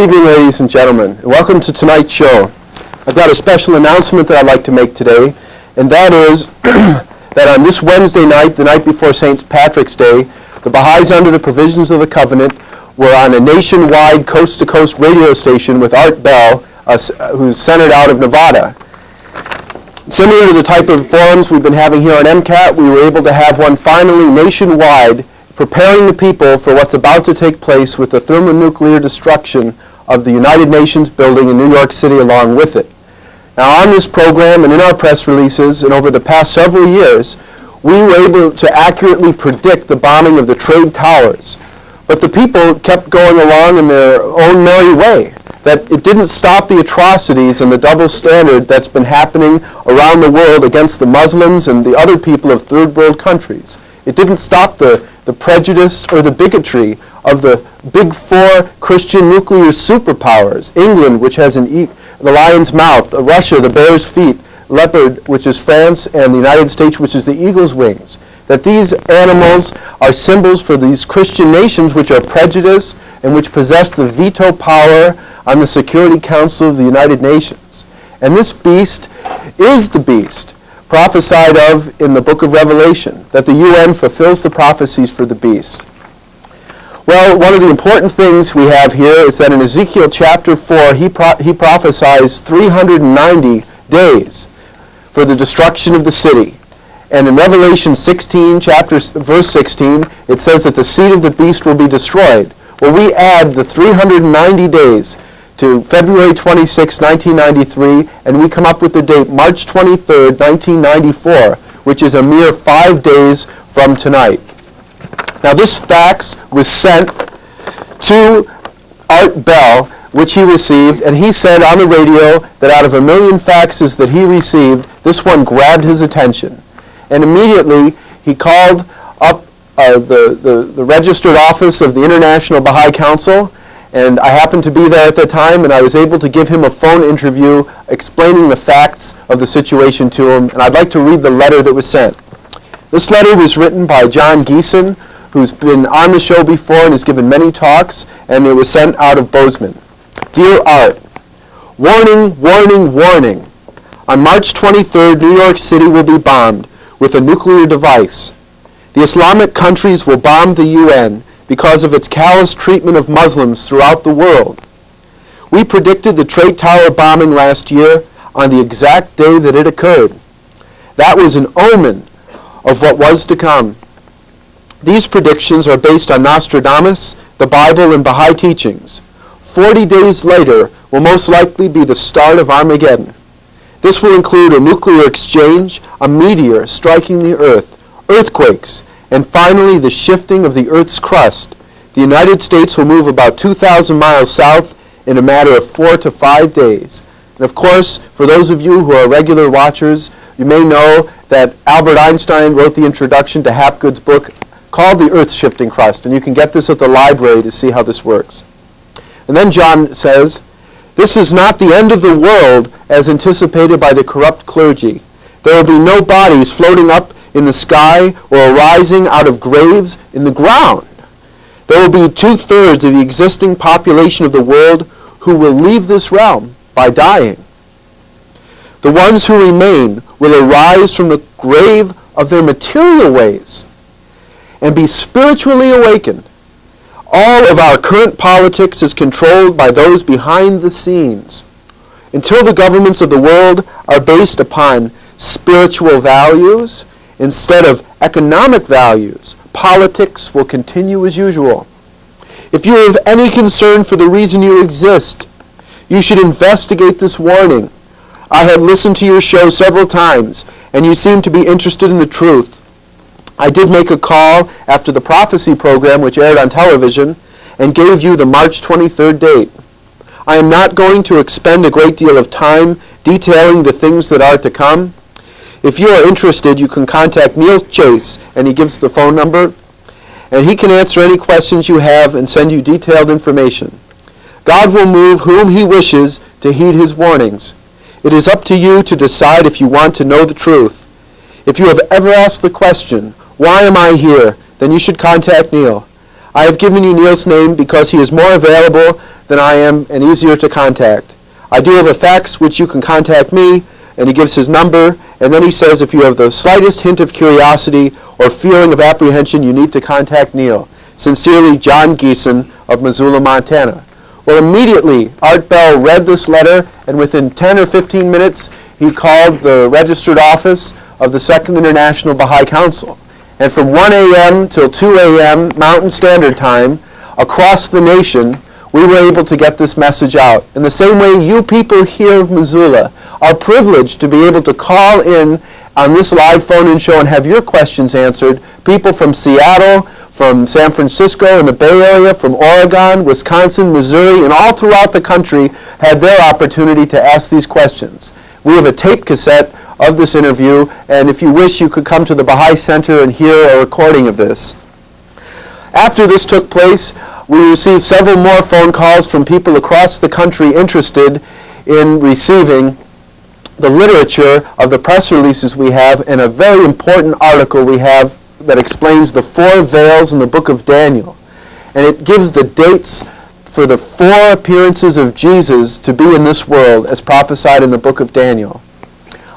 evening, ladies and gentlemen, and welcome to tonight's show. I've got a special announcement that I'd like to make today, and that is that on this Wednesday night, the night before St. Patrick's Day, the Baha'is, under the provisions of the covenant, were on a nationwide coast-to-coast radio station with Art Bell, who's centered out of Nevada. Similar to the type of forums we've been having here on MCAT, we were able to have one finally nationwide, preparing the people for what's about to take place with the thermonuclear destruction of the United Nations building in New York City along with it. Now, on this program and in our press releases and over the past several years, we were able to accurately predict the bombing of the trade towers. But the people kept going along in their own merry way. That it didn't stop the atrocities and the double standard that's been happening around the world against the Muslims and the other people of third world countries. It didn't stop the prejudice or the bigotry of the big four Christian nuclear superpowers. England, which has the lion's mouth, Russia, the bear's feet, leopard, which is France, and the United States, which is the eagle's wings. That these animals are symbols for these Christian nations which are prejudiced and which possess the veto power on the Security Council of the United Nations. And this beast is the beast prophesied of in the book of Revelation, that the UN fulfills the prophecies for the beast. Well, one of the important things we have here is that in Ezekiel chapter 4, he prophesies 390 days for the destruction of the city. And in Revelation 16, verse 16, it says that the seed of the beast will be destroyed. Well, we add the 390 days to February 26, 1993, and we come up with the date March 23, 1994, which is a mere 5 days from tonight. Now, this fax was sent to Art Bell, which he received, and he said on the radio that out of 1 million faxes that he received, this one grabbed his attention. And immediately, he called up the registered office of the International Baha'i Council, and I happened to be there at the time, and I was able to give him a phone interview explaining the facts of the situation to him, and I'd like to read the letter that was sent. This letter was written by John Geeson, who's been on the show before and has given many talks, and it was sent out of Bozeman. Dear Art, warning, warning, warning. On March 23rd, New York City will be bombed with a nuclear device. The Islamic countries will bomb the UN because of its callous treatment of Muslims throughout the world. We predicted the Trade Tower bombing last year on the exact day that it occurred. That was an omen of what was to come. These predictions are based on Nostradamus, the Bible, and Baha'i teachings. 40 days later will most likely be the start of Armageddon. This will include a nuclear exchange, a meteor striking the earth, earthquakes, and finally the shifting of the Earth's crust. The United States will move about 2,000 miles south in a matter of 4 to 5 days. And of course, for those of you who are regular watchers, you may know that Albert Einstein wrote the introduction to Hapgood's book called The Earth's Shifting Crust, and you can get this at the library to see how this works. And then John says, this is not the end of the world as anticipated by the corrupt clergy. There will be no bodies floating up in the sky or arising out of graves in the ground. There will be 2/3 of the existing population of the world who will leave this realm by dying. The ones who remain will arise from the grave of their material ways and be spiritually awakened. All of our current politics is controlled by those behind the scenes. Until the governments of the world are based upon spiritual values instead of economic values, politics will continue as usual. If you have any concern for the reason you exist, you should investigate this warning. I have listened to your show several times, and you seem to be interested in the truth. I did make a call after the prophecy program, which aired on television, and gave you the March 23rd date. I am not going to expend a great deal of time detailing the things that are to come. If you are interested, you can contact Neil Chase, and he gives the phone number, and he can answer any questions you have and send you detailed information. God will move whom he wishes to heed his warnings. It is up to you to decide if you want to know the truth. If you have ever asked the question, why am I here, then you should contact Neil. I have given you Neil's name because he is more available than I am and easier to contact. I do have a fax which you can contact me, and he gives his number, and then he says if you have the slightest hint of curiosity or feeling of apprehension, you need to contact Neil. Sincerely, John Geeson of Missoula, Montana. Well, immediately, Art Bell read this letter, and within 10 or 15 minutes, he called the registered office of the Second International Baha'i Council. And from 1 a.m. till 2 a.m. Mountain Standard Time, across the nation, we were able to get this message out. In the same way, you people here of Missoula are privileged to be able to call in on this live phone-in show and have your questions answered. People from Seattle, from San Francisco and the Bay Area, from Oregon, Wisconsin, Missouri, and all throughout the country had their opportunity to ask these questions. We have a tape cassette of this interview, and if you wish, you could come to the Baha'i Center and hear a recording of this. After this took place, we received several more phone calls from people across the country interested in receiving the literature of the press releases we have and a very important article we have that explains the 4 veils in the book of Daniel. And it gives the dates for the 4 appearances of Jesus to be in this world as prophesied in the book of Daniel.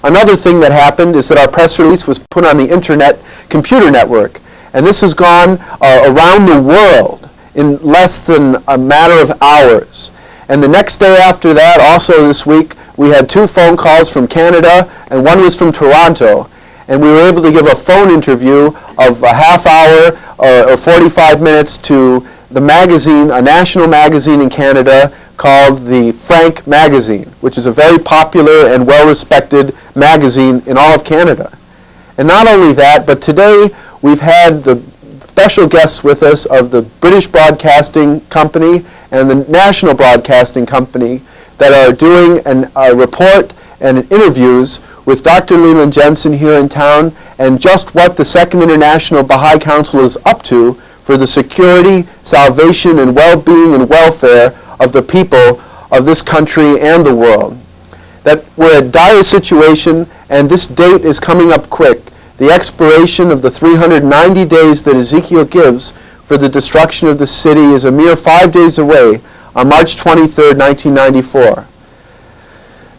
Another thing that happened is that our press release was put on the internet computer network. And this has gone around the world in less than a matter of hours. And the next day after that, also this week, we had 2 phone calls from Canada, and one was from Toronto. And we were able to give a phone interview of a half hour or 45 minutes to the magazine, a national magazine in Canada called the Frank Magazine, which is a very popular and well-respected magazine in all of Canada. And not only that, but today we've had the special guests with us of the British Broadcasting Company and the National Broadcasting Company that are doing a report and interviews with Dr. Leland Jensen here in town and just what the Second International Baha'i Council is up to for the security, salvation, and well-being and welfare of the people of this country and the world. That we're in a dire situation, and this date is coming up quick. The expiration of the 390 days that Ezekiel gives for the destruction of the city is a mere 5 days away on March 23rd, 1994.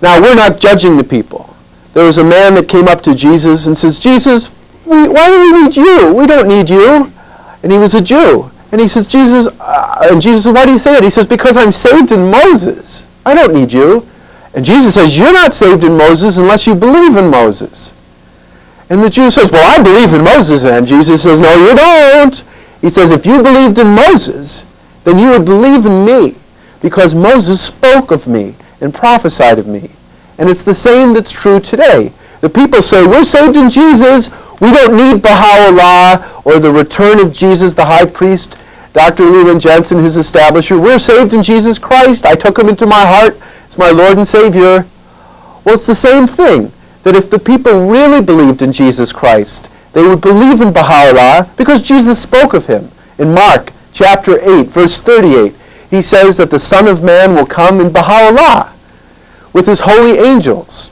Now, we're not judging the people. There was a man that came up to Jesus and says, Jesus, why do we need you? We don't need you. And he was a Jew. And he says, Jesus says, why do you say it? He says, because I'm saved in Moses. I don't need you. And Jesus says, you're not saved in Moses unless you believe in Moses. And the Jew says, well, I believe in Moses. And Jesus says, no, you don't. He says, if you believed in Moses, then you would believe in me, because Moses spoke of me and prophesied of me. And it's the same that's true today. The people say, we're saved in Jesus. We don't need Baha'u'llah or the return of Jesus, the high priest, Dr. Leland Jensen, his establisher. We're saved in Jesus Christ. I took him into my heart. It's my Lord and Savior. Well, it's the same thing, that if the people really believed in Jesus Christ, they would believe in Baha'u'llah because Jesus spoke of him. In Mark chapter 8, verse 38, he says that the Son of Man will come in Baha'u'llah with his holy angels.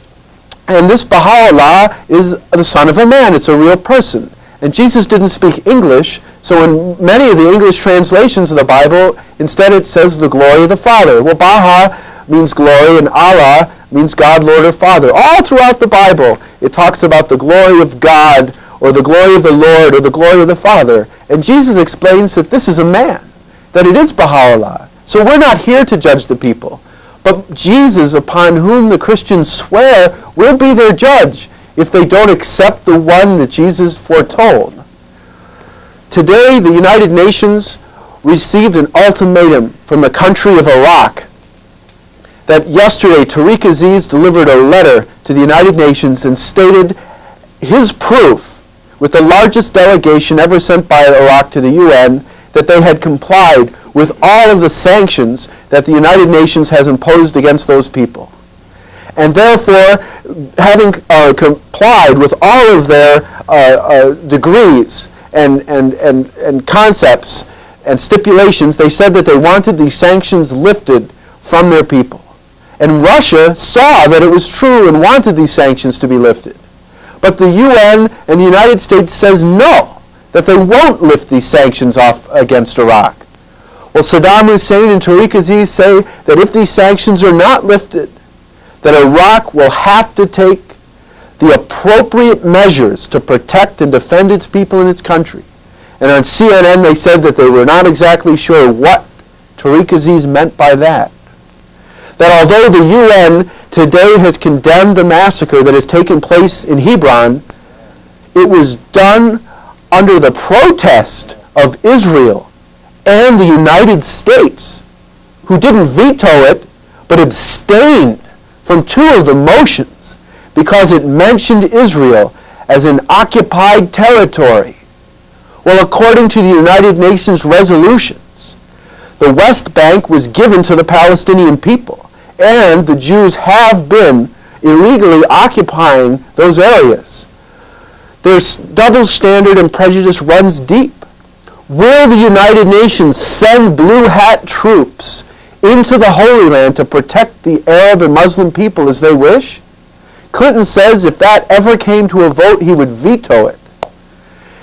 And this Baha'u'llah is the Son of a Man. It's a real person. And Jesus didn't speak English, so in many of the English translations of the Bible, instead it says the glory of the Father. Well, Baha means glory, and Allah means God, Lord, or Father. All throughout the Bible, it talks about the glory of God, or the glory of the Lord, or the glory of the Father. And Jesus explains that this is a man, that it is Baha'u'llah. So we're not here to judge the people. But Jesus, upon whom the Christians swear, will be their judge if they don't accept the one that Jesus foretold. Today, the United Nations received an ultimatum from the country of Iraq that yesterday Tariq Aziz delivered a letter to the United Nations and stated his proof with the largest delegation ever sent by Iraq to the UN that they had complied with all of the sanctions that the United Nations has imposed against those people. And therefore, having complied with all of their degrees and concepts and stipulations, they said that they wanted these sanctions lifted from their people. And Russia saw that it was true and wanted these sanctions to be lifted. But the UN and the United States says no, that they won't lift these sanctions off against Iraq. Well, Saddam Hussein and Tariq Aziz say that if these sanctions are not lifted, that Iraq will have to take the appropriate measures to protect and defend its people and its country. And on CNN they said that they were not exactly sure what Tariq Aziz meant by that. That although the UN today has condemned the massacre that has taken place in Hebron, it was done under the protest of Israel and the United States, who didn't veto it, but abstained from two of the motions because it mentioned Israel as an occupied territory. Well, according to the United Nations resolutions, the West Bank was given to the Palestinian people, and the Jews have been illegally occupying those areas. Their double standard and prejudice runs deep. Will the United Nations send blue hat troops into the Holy Land to protect the Arab and Muslim people as they wish? Clinton says if that ever came to a vote, he would veto it.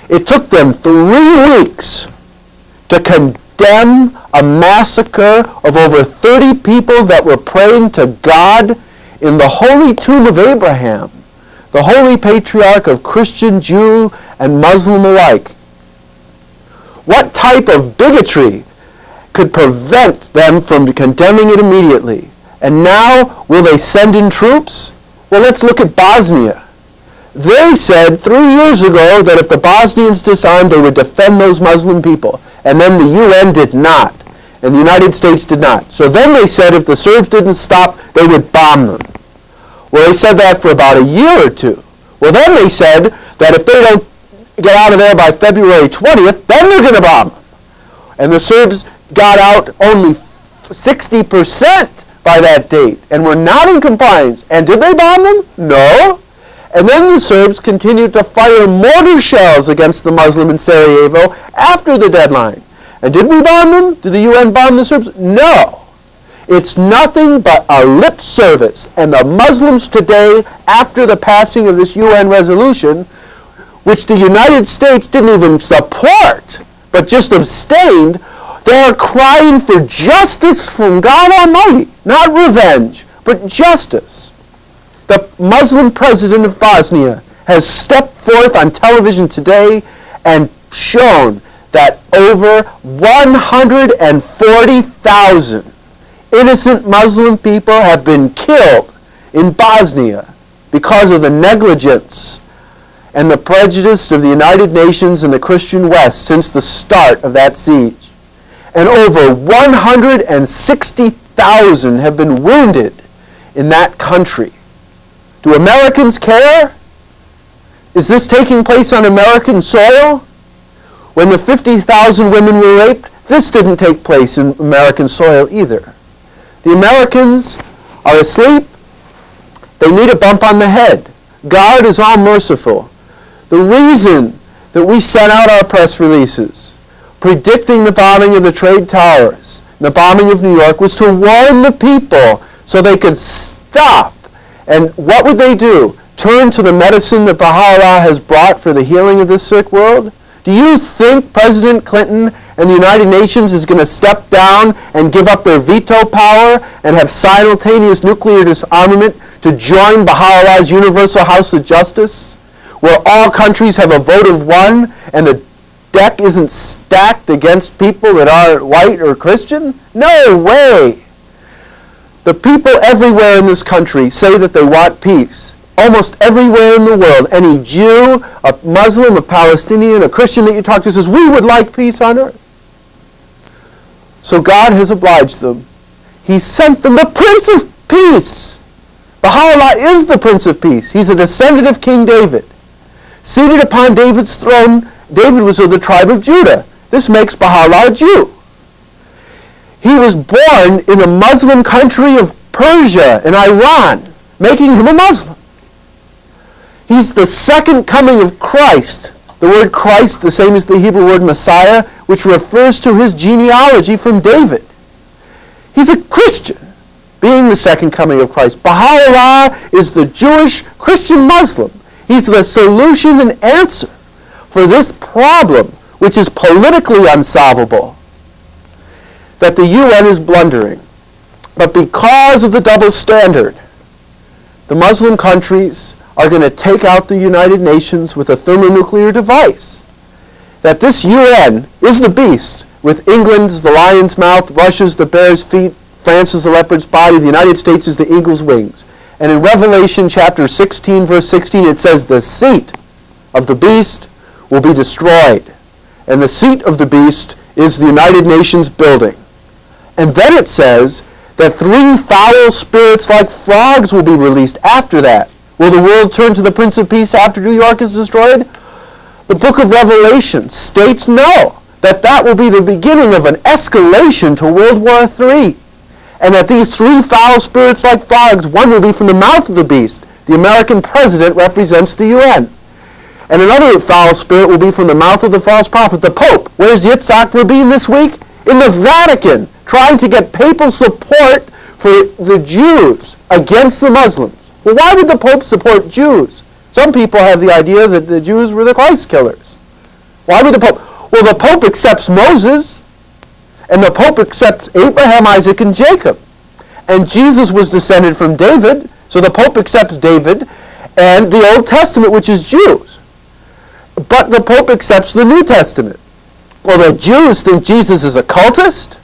It took them 3 weeks to condemn a massacre of over 30 people that were praying to God in the holy tomb of Abraham, the holy patriarch of Christian, Jew, and Muslim alike. What type of bigotry could prevent them from condemning it immediately? And now, will they send in troops? Well, let's look at Bosnia. They said 3 years ago that if the Bosnians disarmed, they would defend those Muslim people. And then the UN did not. And the United States did not. So then they said if the Serbs didn't stop, they would bomb them. Well, they said that for about a year or two. Well, then they said that if they don't get out of there by February 20th, then they're going to bomb them. And the Serbs got out only 60% by that date and were not in compliance. And did they bomb them? No. And then the Serbs continued to fire mortar shells against the Muslim in Sarajevo after the deadline. And did we bomb them? Did the UN bomb the Serbs? No. It's nothing but a lip service. And the Muslims today, after the passing of this UN resolution, which the United States didn't even support, but just abstained, they are crying for justice from God Almighty. Not revenge, but justice. The Muslim president of Bosnia has stepped forth on television today and shown that over 140,000 innocent Muslim people have been killed in Bosnia because of the negligence and the prejudice of the United Nations and the Christian West since the start of that siege. And over 160,000 have been wounded in that country. Do Americans care? Is this taking place on American soil? When the 50,000 women were raped, this didn't take place in American soil either. The Americans are asleep. They need a bump on the head. God is all merciful. The reason that we sent out our press releases predicting the bombing of the Trade Towers, the bombing of New York, was to warn the people so they could stop. And what would they do? Turn to the medicine that Baha'u'llah has brought for the healing of this sick world? Do you think President Clinton and the United Nations is going to step down and give up their veto power and have simultaneous nuclear disarmament to join Baha'u'llah's Universal House of Justice, where all countries have a vote of one and the deck isn't stacked against people that are white or Christian? No way! The people everywhere in this country say that they want peace. Almost everywhere in the world, any Jew, a Muslim, a Palestinian, a Christian that you talk to says, we would like peace on earth. So God has obliged them. He sent them the Prince of Peace. Baha'u'llah is the Prince of Peace. He's a descendant of King David. Seated upon David's throne, David was of the tribe of Judah. This makes Baha'u'llah a Jew. He was born in the Muslim country of Persia and Iran, making him a Muslim. He's the second coming of Christ. The word Christ, the same as the Hebrew word Messiah, which refers to his genealogy from David. He's a Christian, being the second coming of Christ. Baha'u'llah is the Jewish Christian Muslim. He's the solution and answer for this problem, which is politically unsolvable, that the UN is blundering. But because of the double standard, the Muslim countries are going to take out the United Nations with a thermonuclear device. That this UN is the beast, with England's the lion's mouth, Russia's the bear's feet, France's the leopard's body, the United States is the eagle's wings. And in Revelation chapter 16, verse 16, it says the seat of the beast will be destroyed. And the seat of the beast is the United Nations building. And then it says that 3 foul spirits like frogs will be released after that. Will the world turn to the Prince of Peace after New York is destroyed? The book of Revelation states no, that will be the beginning of an escalation to World War III. And that these 3 foul spirits like frogs, one will be from the mouth of the beast. The American president represents the UN. And another foul spirit will be from the mouth of the false prophet, the Pope. Where's Yitzhak Rabin this week? In the Vatican, trying to get papal support for the Jews against the Muslims. Well, why would the Pope support Jews? Some people have the idea that the Jews were the Christ killers. Why would the Pope? Well, the Pope accepts Moses, and the Pope accepts Abraham, Isaac, and Jacob. And Jesus was descended from David, so the Pope accepts David and the Old Testament, which is Jews. But the Pope accepts the New Testament. Well, the Jews think Jesus is a cultist,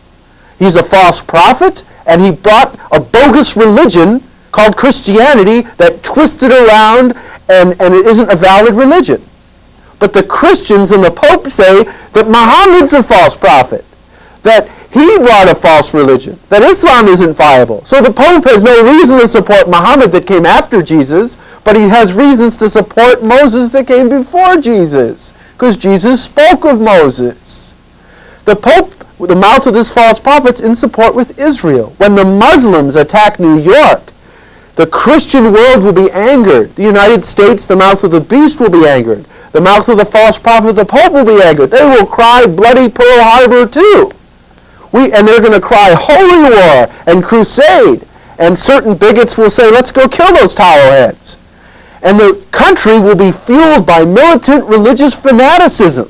he's a false prophet, and he brought a bogus religion called Christianity that twisted around and it isn't a valid religion. But the Christians and the Pope say that Muhammad's a false prophet, that he brought a false religion, that Islam isn't viable. So the Pope has no reason to support Muhammad that came after Jesus, but he has reasons to support Moses that came before Jesus, because Jesus spoke of Moses. The Pope, with the mouth of this false prophet, is in support with Israel. When the Muslims attack New York, the Christian world will be angered. The United States, the mouth of the beast, will be angered. The mouth of the false prophet, the Pope, will be angered. They will cry bloody Pearl Harbor too. And they're going to cry holy war and crusade. And certain bigots will say, let's go kill those towel heads. And the country will be fueled by militant religious fanaticism.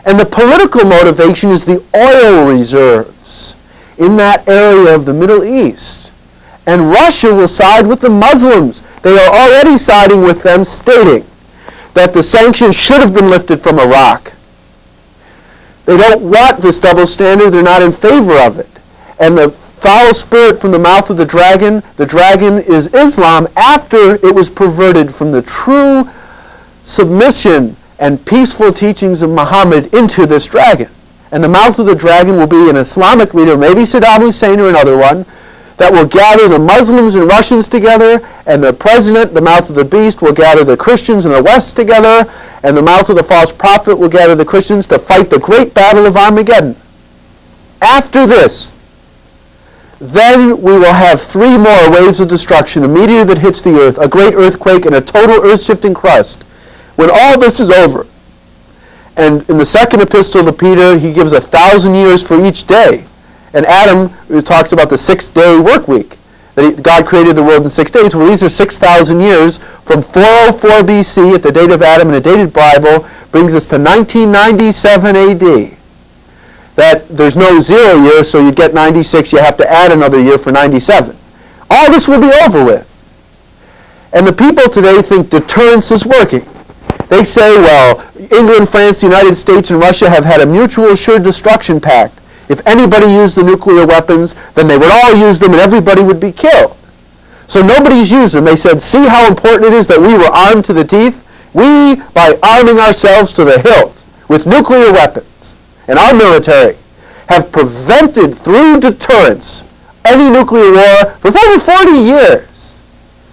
And the political motivation is the oil reserves in that area of the Middle East. And Russia will side with the Muslims. They are already siding with them, stating that the sanctions should have been lifted from Iraq. They don't want this double standard. They're not in favor of it. And the foul spirit from the mouth of the dragon is Islam after it was perverted from the true submission and peaceful teachings of Muhammad into this dragon. And the mouth of the dragon will be an Islamic leader, maybe Saddam Hussein or another one, that will gather the Muslims and Russians together, and the president, the mouth of the beast, will gather the Christians in the West together, and the mouth of the false prophet will gather the Christians to fight the great battle of Armageddon. After this, then we will have 3 more waves of destruction, a meteor that hits the earth, a great earthquake, and a total earth-shifting crust. When all this is over, and in the second epistle to Peter, he gives 1,000 years for each day. And Adam talks about the 6-day work week, that God created the world in 6 days. Well, these are 6,000 years from 404 BC at the date of Adam in a dated Bible, brings us to 1997 AD. That there's no 0 year, so you get 96, you have to add another year for 97. All this will be over with. And the people today think deterrence is working. They say, well, England, France, the United States, and Russia have had a mutual assured destruction pact. If anybody used the nuclear weapons, then they would all use them and everybody would be killed. So nobody's used them. They said, see how important it is that we were armed to the teeth? We, by arming ourselves to the hilt with nuclear weapons, and our military, have prevented through deterrence any nuclear war for over 40 years.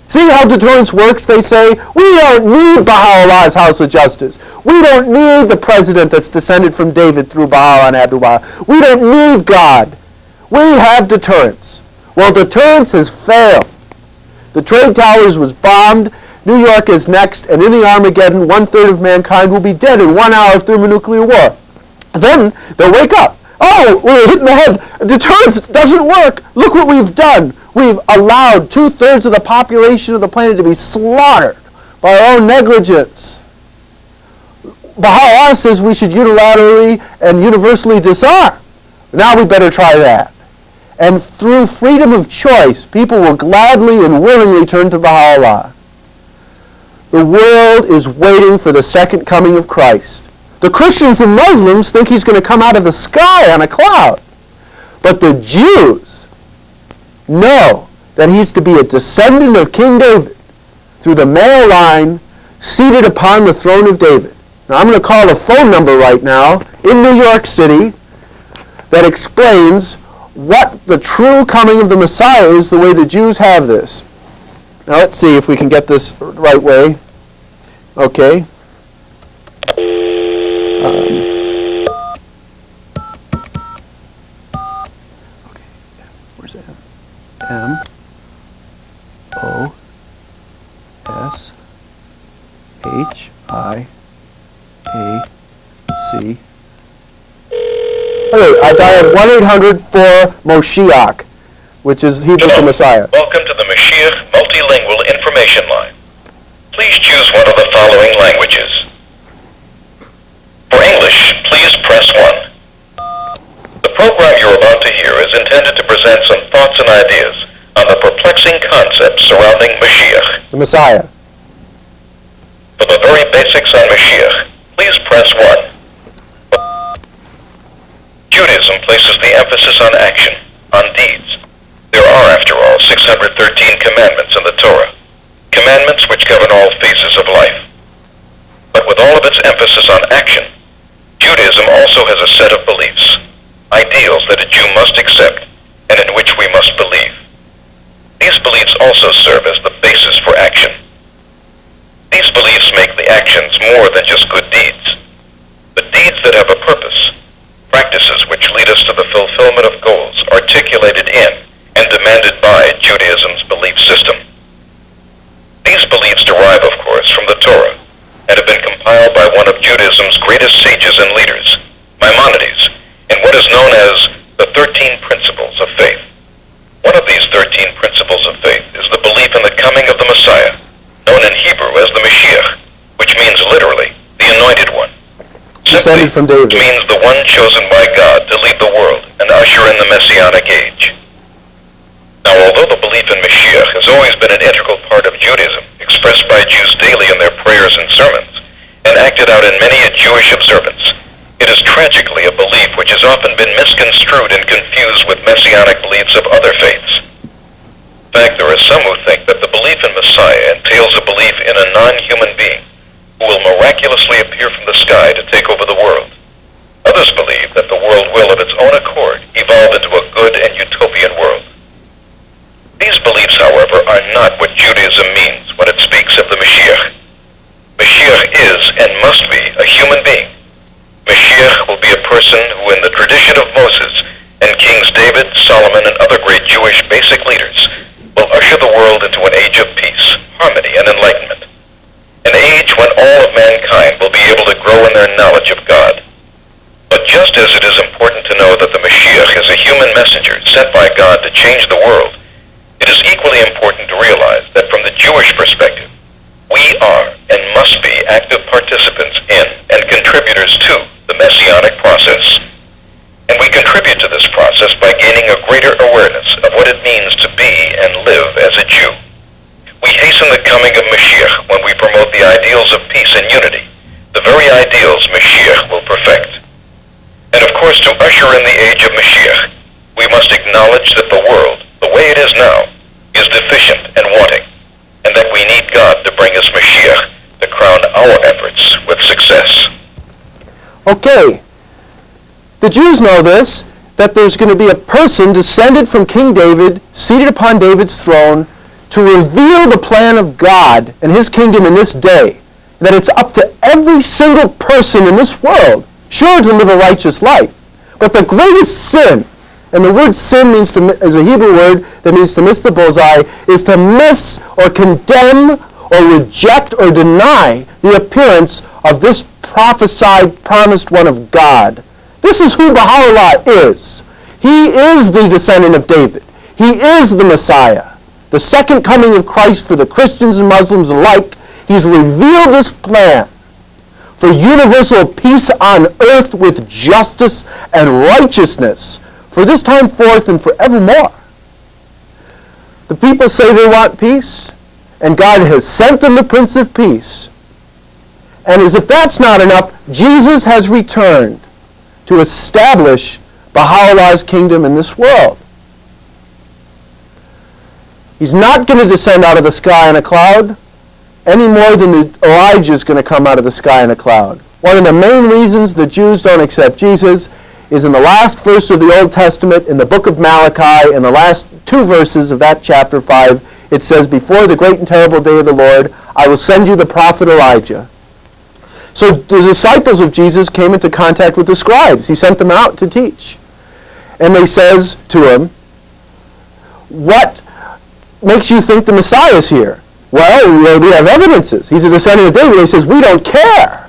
See how deterrence works, they say? We don't need Baha'u'llah's House of Justice. We don't need the president that's descended from David through Baha and Abdu'l-Baha. We don't need God. We have deterrence. Well, deterrence has failed. The Trade Towers was bombed. New York is next, and in the Armageddon, 1/3 of mankind will be dead in 1 hour of thermonuclear war. Then they'll wake up. Oh, we're hit in the head. Deterrence doesn't work. Look what we've done. We've allowed 2/3 of the population of the planet to be slaughtered by our own negligence. Baha'u'llah says we should unilaterally and universally disarm. Now we better try that. And through freedom of choice, people will gladly and willingly turn to Baha'u'llah. The world is waiting for the second coming of Christ. The Christians and Muslims think he's going to come out of the sky on a cloud. But the Jews know that he's to be a descendant of King David through the male line, seated upon the throne of David. Now I'm going to call a phone number right now in New York City that explains what the true coming of the Messiah is, the way the Jews have this. Now let's see if we can get this the right way. Okay. Where's that? M-O-S-H-I-A-C. Okay, I dialed 1-800-4-MOSHIACH, which is Hebrew for Messiah. Welcome to the Mashiach Multilingual Information Line. Please choose one of the following languages. For English, please press 1. The program you're about to hear is intended to present some thoughts and ideas on the perplexing concepts surrounding Mashiach. The Messiah. For the very basics on Mashiach, please press 1. Judaism places the emphasis on action, on deeds. There are, after all, 613 commandments in the Torah, commandments which govern all phases of life. But with all of its emphasis on action, Judaism also has a set of beliefs, ideals that a Jew must accept and in which we must believe. These beliefs also serve as the basis for action. These beliefs make the actions more than just good deeds, but deeds that have a purpose, practices which lead us to the fulfillment of goals articulated in and demanded by Judaism's belief system. These beliefs derive, of course, from the Torah and have been compiled by one of Judaism's greatest sages and leaders, Maimonides, in what is known as the 13 Principles of Faith. One of these 13 Principles of Faith is the belief in the coming of the Messiah, known in Hebrew as the Mashiach, which means literally the Anointed One. Simply, Descended from David. It means the one chosen by God to lead the world and usher in the Messianic age. Now, although the belief in Mashiach has always been an integral part of Judaism, expressed by Jews daily in their prayers and sermons, and acted out in many a Jewish observance, it is tragically a belief which has often been misconstrued and confused with Messianic beliefs of other faiths. In fact, there are some who think that the belief in Messiah entails a belief in a non-human being who will miraculously appear from the sky to take over the world. Others believe that the world will, of its own accord, evolve into a good and utopian world. These beliefs, however, are not what Judaism means when it speaks of the Mashiach. Mashiach is and must be a human being. Mashiach will be a person who, in the tradition of Moses and Kings David, Solomon, and other great Jewish basic leaders, will usher the world into an age of peace, harmony, and enlightenment. An age when all of mankind will be able to grow in their knowledge of God. But just as it is important to know that the Mashiach is a human messenger sent by God to change the world, it is equally important to realize that from the Jewish perspective, we are and must be active participants in and contributors to the Messianic process. And we contribute to this process by gaining a greater awareness of what it means to be and live as a Jew. We hasten the coming of Mashiach when we promote the ideals of peace and unity, the very ideals Mashiach will perfect. And of course, to usher in the age of Mashiach, we must acknowledge that the world, the way it is now, is deficient and wanting, and that we need God to bring us Mashiach to crown our efforts with success. Okay. The Jews know this, that there's going to be a person descended from King David, seated upon David's throne, to reveal the plan of God and his kingdom in this day, that it's up to every single person in this world, sure, to live a righteous life. But the greatest sin, and the word sin means is a Hebrew word that means to miss the bullseye, is to miss or condemn or reject or deny the appearance of this prophesied, promised one of God. This is who Baha'u'llah is. He is the descendant of David. He is the Messiah. The second coming of Christ for the Christians and Muslims alike. He's revealed this plan for universal peace on earth with justice and righteousness, for this time forth and forevermore. The people say they want peace, and God has sent them the Prince of Peace. And as if that's not enough, Jesus has returned to establish Baha'u'llah's kingdom in this world. He's not going to descend out of the sky in a cloud any more than Elijah is going to come out of the sky in a cloud. One of the main reasons the Jews don't accept Jesus is in the last verse of the Old Testament, in the book of Malachi, in the last 2 verses of that chapter 5, it says, "Before the great and terrible day of the Lord, I will send you the prophet Elijah." So the disciples of Jesus came into contact with the scribes. He sent them out to teach. And they says to him, "What makes you think the Messiah is here?" "Well, we have evidences. He's a descendant of David." He says, "We don't care.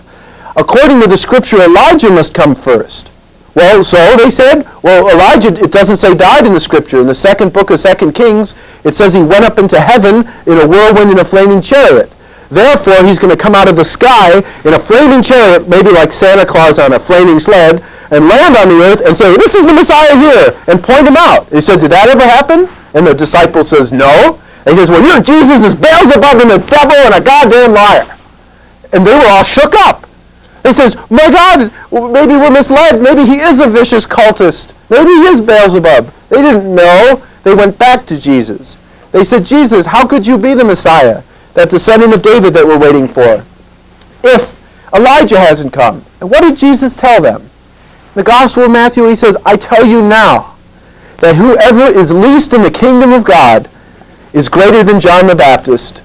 According to the scripture, Elijah must come first." Well, so they said, well, Elijah, it doesn't say died in the scripture. In the second book of 2 Kings, it says he went up into heaven in a whirlwind in a flaming chariot. Therefore, he's going to come out of the sky in a flaming chariot, maybe like Santa Claus on a flaming sled, and land on the earth and say, "This is the Messiah here," and point him out. He said, "Did that ever happen?" And the disciple says, "No." And he says, "Well, Jesus is Beelzebub and the devil and a goddamn liar." And they were all shook up. He says, "My God, maybe we're misled. Maybe he is a vicious cultist. Maybe he is Beelzebub." They didn't know. They went back to Jesus. They said, "Jesus, how could you be the Messiah, that descendant of David that we're waiting for, if Elijah hasn't come?" And what did Jesus tell them? In the Gospel of Matthew, he says, "I tell you now, that whoever is least in the kingdom of God is greater than John the Baptist.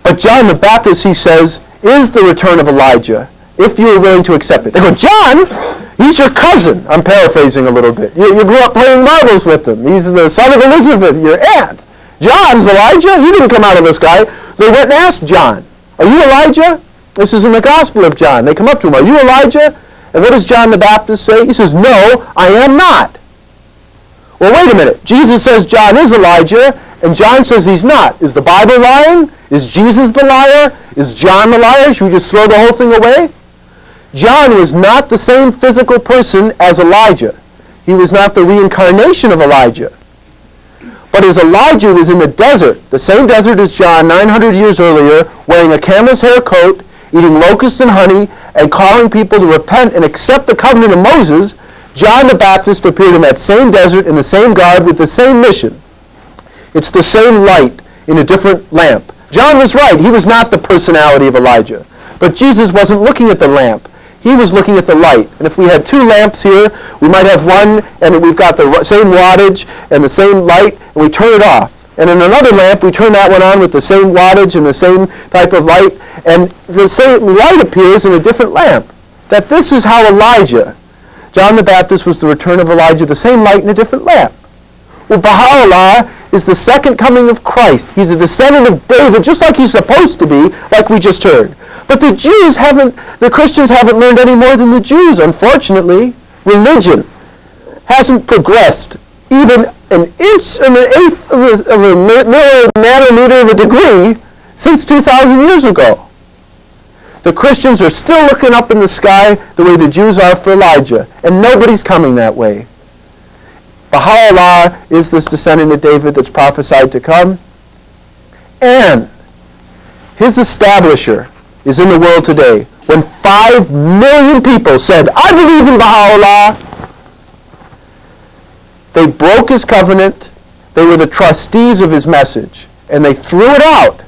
But John the Baptist," he says, "is the return of Elijah, if you are willing to accept it." They go, "John? He's your cousin." I'm paraphrasing a little bit. You grew up playing marbles with him. He's the son of Elizabeth, your aunt. John's Elijah? He didn't come out of the sky. They went and asked John, "Are you Elijah?" This is in the Gospel of John. They come up to him, "Are you Elijah?" And what does John the Baptist say? He says, "No, I am not." Well, wait a minute. Jesus says John is Elijah, and John says he's not. Is the Bible lying? Is Jesus the liar? Is John the liar? Should we just throw the whole thing away? John was not the same physical person as Elijah. He was not the reincarnation of Elijah. But as Elijah was in the desert, the same desert as John 900 years earlier, wearing a camel's hair coat, eating locusts and honey, and calling people to repent and accept the covenant of Moses, John the Baptist appeared in that same desert in the same garb with the same mission. It's the same light in a different lamp. John was right. He was not the personality of Elijah. But Jesus wasn't looking at the lamp. He was looking at the light. And if we had 2 lamps here, we might have one, and we've got the same wattage and the same light, and we turn it off. And in another lamp, we turn that one on with the same wattage and the same type of light, and the same light appears in a different lamp. That this is how Elijah, John the Baptist, was the return of Elijah, the same light in a different lamp. Well, Baha'u'llah is the second coming of Christ. He's a descendant of David, just like he's supposed to be, like we just heard. But the Christians haven't learned any more than the Jews, unfortunately. Religion hasn't progressed even an inch and an eighth of a nanometer of a degree since 2,000 years ago. The Christians are still looking up in the sky the way the Jews are for Elijah, and nobody's coming that way. Baha'u'llah is this descendant of David that's prophesied to come, and his establisher is in the world today. When 5 million people said, "I believe in Baha'u'llah," they broke his covenant. They were the trustees of his message, and they threw it out.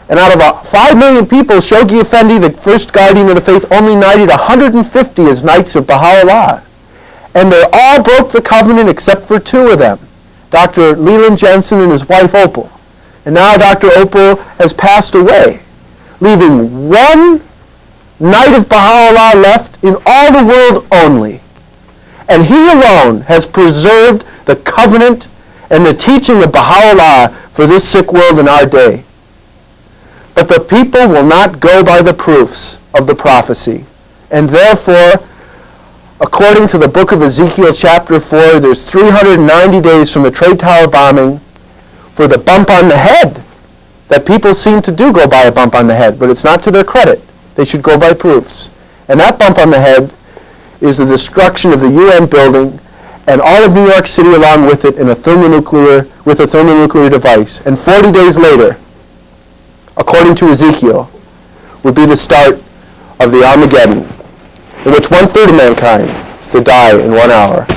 And out of 5 million people, Shoghi Effendi, the first guardian of the faith, only knighted 150 as knights of Baha'u'llah. And they all broke the covenant except for 2 of them, Dr. Leland Jensen and his wife Opal. And now Dr. Opal has passed away, leaving 1 knight of Baha'u'llah left in all the world only. And he alone has preserved the covenant and the teaching of Baha'u'llah for this sick world in our day. But the people will not go by the proofs of the prophecy. And therefore, according to the book of Ezekiel chapter 4, there's 390 days from the trade tower bombing for the bump on the head that people seem to do go by a bump on the head, but it's not to their credit. They should go by proofs. And that bump on the head is the destruction of the UN building and all of New York City along with it with a thermonuclear device. And 40 days later, according to Ezekiel, would be the start of the Armageddon, in which 1/3 of mankind is to die in 1 hour.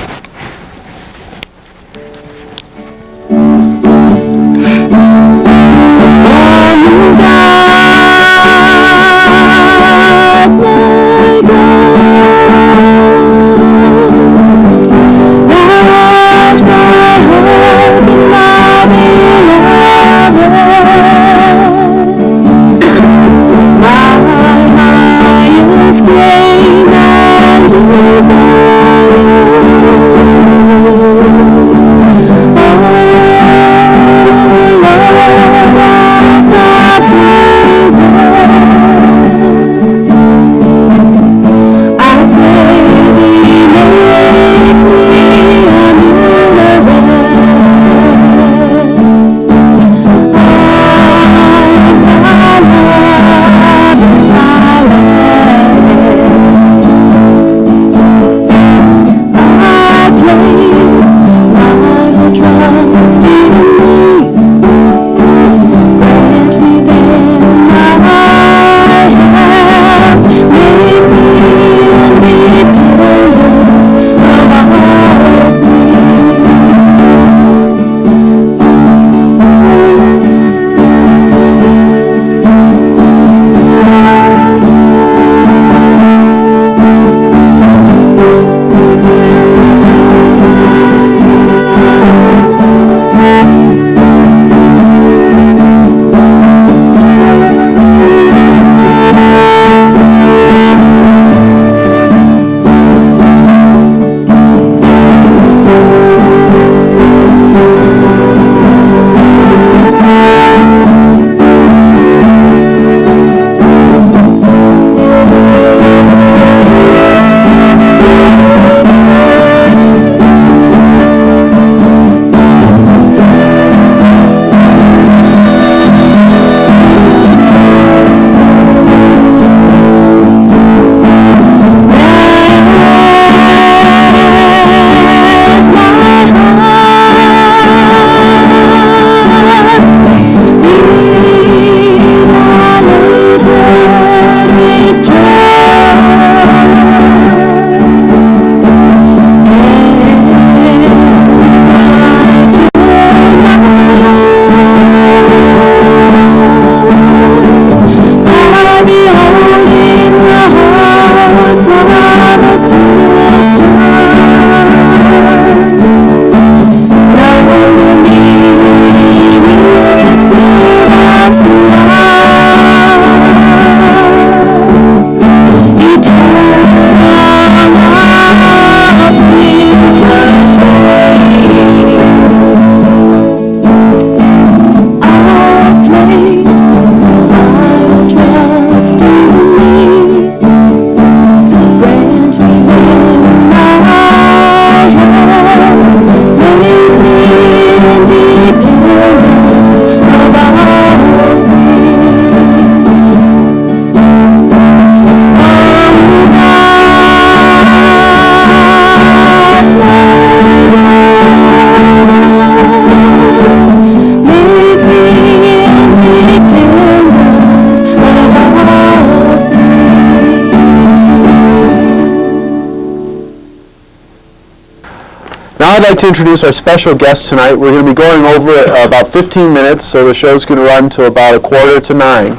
I'd like to introduce our special guest tonight. We're going to be going over about 15 minutes, so the show's going to run to about 8:45,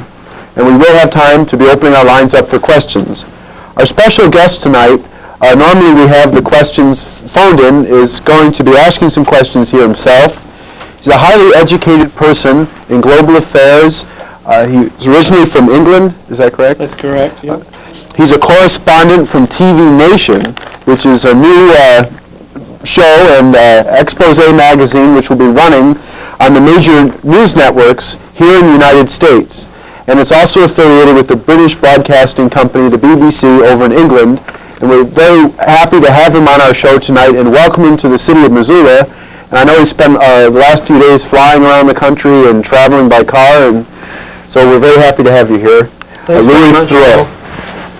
and we will have time to be opening our lines up for questions. Our special guest tonight, normally we have the questions phoned in, is going to be asking some questions here himself. He's a highly educated person in global affairs. He's originally from England, is that correct? That's correct, yeah. He's a correspondent from TV Nation, which is a new show and expose magazine which will be running on the major news networks here in the United States. And it's also affiliated with the British broadcasting company, the BBC, over in England. And we're very happy to have him on our show tonight and welcome him to the city of Missoula. And I know he spent the last few days flying around the country and traveling by car, and so we're very happy to have you here. Thanks very much, Bill.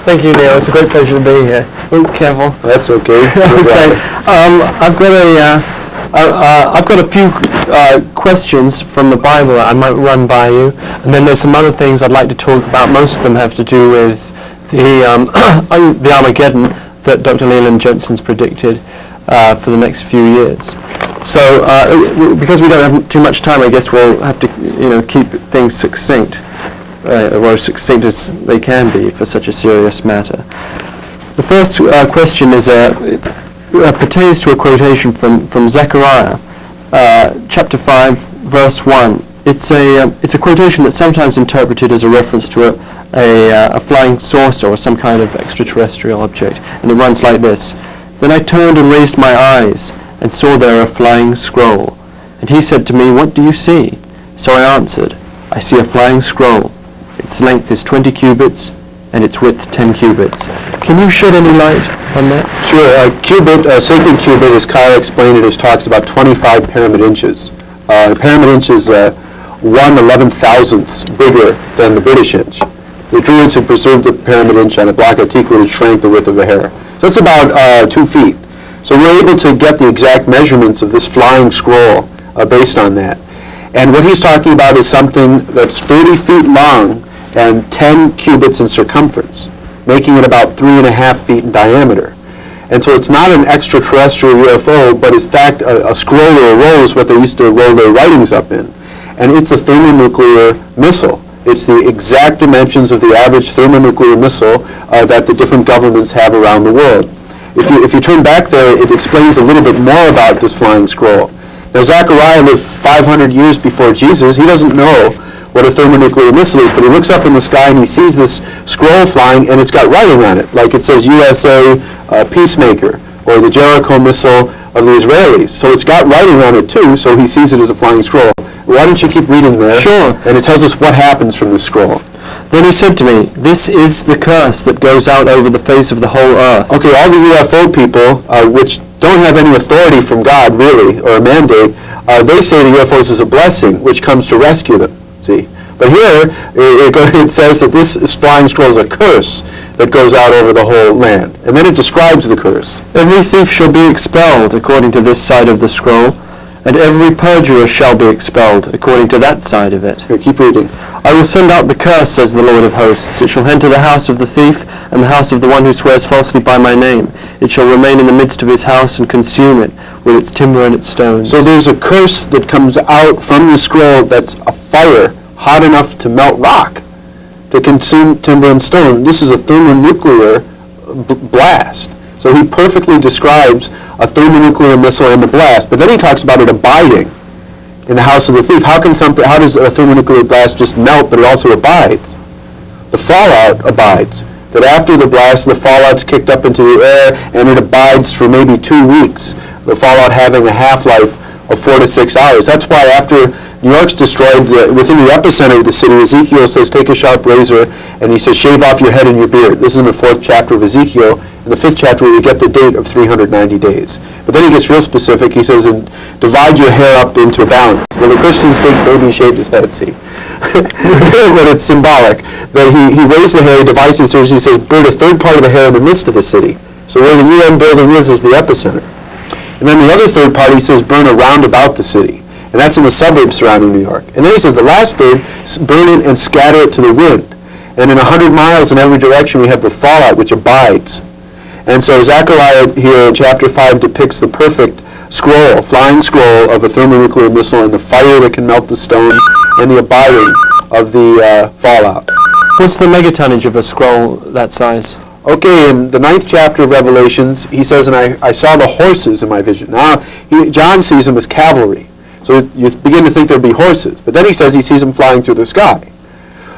Thank you, Neil. It's a great pleasure to be here. Oh, careful. That's okay. Okay. I've got a few questions from the Bible that I might run by you, and then there's some other things I'd like to talk about. Most of them have to do with the Armageddon that Dr. Leland Jensen's predicted for the next few years. So, because we don't have too much time, I guess we'll have to, keep things succinct, or as succinct as they can be for such a serious matter. The first question is pertains to a quotation from Zechariah, chapter 5, verse 1. It's a quotation that's sometimes interpreted as a reference to a flying saucer or some kind of extraterrestrial object, and it runs like this: "Then I turned and raised my eyes, and saw there a flying scroll. And he said to me, 'What do you see?' So I answered, 'I see a flying scroll. Its length is 20 cubits, and its width 10 cubits. Can you shed any light on that? Sure. A sacred cubit, as Kyle explained it, talks about 25 pyramid inches. A pyramid inch is 1/11,000th bigger than the British inch. The Druids had preserved the pyramid inch on a block of teak wood and shrank the width of a hair. So it's about 2 feet. So we're able to get the exact measurements of this flying scroll based on that. And what he's talking about is something that's 30 feet long and 10 cubits in circumference, making it about 3.5 feet in diameter. And so it's not an extraterrestrial UFO, but in fact a scroll or a roll is what they used to roll their writings up in. And it's a thermonuclear missile. It's the exact dimensions of the average thermonuclear missile that the different governments have around the world. If you turn back there, it explains a little bit more about this flying scroll. Now, Zechariah lived 500 years before Jesus. He doesn't know what a thermonuclear missile is, but he looks up in the sky and he sees this scroll flying, and it's got writing on it, like it says USA Peacemaker, or the Jericho missile of the Israelis. So it's got writing on it too, so he sees it as a flying scroll. Why don't you keep reading there? Sure. And it tells us what happens from the scroll. Then he said to me, "This is the curse that goes out over the face of the whole earth." Okay, all the UFO people, which don't have any authority from God, really, or a mandate, they say the UFOs is a blessing, which comes to rescue them, see? But here, it says that this flying scroll is a curse that goes out over the whole land. And then it describes the curse. "Every thief shall be expelled, according to this side of the scroll, and every perjurer shall be expelled, according to that side of it. Here, keep reading. I will send out the curse, says the Lord of hosts. It shall enter the house of the thief, and the house of the one who swears falsely by my name. It shall remain in the midst of his house, and consume it, with its timber and its stones. So there's a curse that comes out from the scroll that's a fire hot enough to melt rock, to consume timber and stone. This is a thermonuclear blast. So he perfectly describes a thermonuclear missile and the blast, but then he talks about it abiding in the house of the thief. How does a thermonuclear blast just melt, but it also abides? The fallout abides. That after the blast, the fallout's kicked up into the air, and it abides for maybe 2 weeks, the fallout having a half-life of 4 to 6 hours. That's why after New York's destroyed, within the epicenter of the city, Ezekiel says, take a sharp razor, and he says, shave off your head and your beard. This is in the 4th chapter of Ezekiel. In the 5th chapter, we get the date of 390 days. But then he gets real specific. He says, and divide your hair up into a balance. Well, the Christians think maybe he shaved his head, see? But it's symbolic. That he raised the hair, he divides it, he says, burn a third part of the hair in the midst of the city. So where the UN building is the epicenter. And then the other third part, he says, burn around about the city. And that's in the suburbs surrounding New York. And then he says the last third, burn it and scatter it to the wind. And in 100 miles in every direction, we have the fallout, which abides. And so Zechariah here in chapter 5 depicts the perfect scroll, flying scroll of a thermonuclear missile, and the fire that can melt the stone, and the abiding of the fallout. What's the megatonnage of a scroll that size? Okay, in the 9th chapter of Revelations, he says, and I saw the horses in my vision. Now, John sees them as cavalry. So you begin to think there'd be horses. But then he says he sees them flying through the sky.